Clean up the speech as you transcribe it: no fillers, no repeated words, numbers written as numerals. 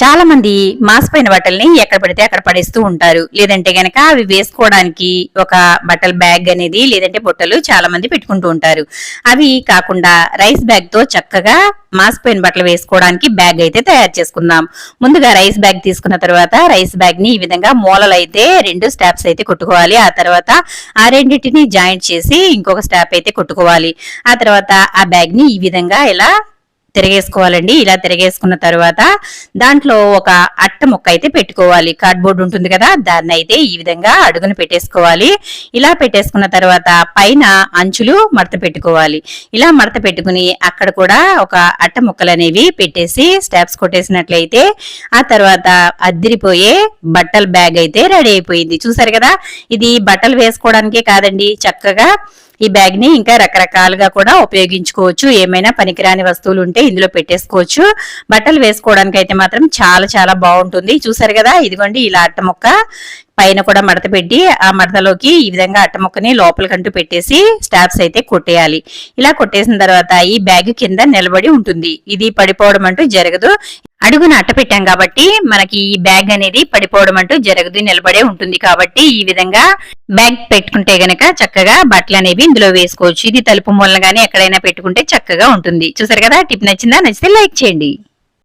చాలా మంది మాసిపోయిన బట్టల్ని ఎక్కడ పడితే అక్కడ పడేస్తూ ఉంటారు. లేదంటే గనక అవి వేసుకోవడానికి ఒక బట్టల బ్యాగ్ అనేది లేదంటే బుట్టలు చాలా మంది పెట్టుకుంటూ ఉంటారు. అవి కాకుండా రైస్ బ్యాగ్ తో చక్కగా మాసిపోయిన బట్టలు వేసుకోవడానికి బ్యాగ్ అయితే తయారు చేసుకుందాం. ముందుగా రైస్ బ్యాగ్ తీసుకున్న తర్వాత రైస్ బ్యాగ్ ని ఈ విధంగా మూలలు అయితే 2 స్టాప్స్ అయితే కుట్టుకోవాలి. ఆ తర్వాత ఆ రెండింటిని జాయింట్ చేసి ఇంకొక స్టాప్ అయితే కుట్టుకోవాలి. ఆ తర్వాత ఆ బ్యాగ్ ని ఈ విధంగా ఇలా తిరగేసుకోవాలండి. ఇలా తిరగేసుకున్న తర్వాత దాంట్లో ఒక అట్ట ముక్క అయితే పెట్టుకోవాలి. కార్డ్బోర్డ్ ఉంటుంది కదా, దాన్ని అయితే ఈ విధంగా అడుగున పెట్టేసుకోవాలి. ఇలా పెట్టేసుకున్న తర్వాత పైన అంచులు మడత పెట్టుకోవాలి. ఇలా మడత పెట్టుకుని అక్కడ కూడా ఒక అట్ట ముక్కలు అనేవి పెట్టేసి స్టాప్స్ కొట్టేసినట్లయితే ఆ తర్వాత అద్దిరిపోయే బట్టల బ్యాగ్ అయితే రెడీ అయిపోయింది. చూసారు కదా, ఇది బట్టలు వేసుకోవడానికే కాదండి, చక్కగా ఈ బ్యాగ్ ని ఇంకా రకరకాలుగా కూడా ఉపయోగించుకోవచ్చు. ఏమైనా పనికిరాని వస్తువులు ఉంటే ఇందులో పెట్టేసుకోవచ్చు. బట్టలు వేసుకోవడానికి అయితే మాత్రం చాలా చాలా బాగుంటుంది. చూసారు కదా, ఇదిగోండి ఇలా అట్ట ముక్క పైన కూడా మడత పెట్టి ఆ మడతలోకి ఈ విధంగా అట్ట ముక్కని లోపలికంటూ పెట్టేసి స్టాప్స్ అయితే కొట్టేయాలి. ఇలా కొట్టేసిన తర్వాత ఈ బ్యాగ్ కింద నిలబడి ఉంటుంది. ఇది పడిపోవడం అంటూ జరగదు. అడుగున అట్ట పెట్టాం కాబట్టి మనకి ఈ బ్యాగ్ అనేది పడిపోవడం అంటూ జరగదు, నిలబడే ఉంటుంది. కాబట్టి ఈ విధంగా బ్యాగ్ పెట్టుకుంటే గనక చక్కగా బట్టలు అనేవి ఇందులో వేసుకోవచ్చు. ఇది తలుపు మూలన గానీ ఎక్కడైనా పెట్టుకుంటే చక్కగా ఉంటుంది. చూసారు కదా, టిప్ నచ్చిందా? నచ్చితే లైక్ చేయండి.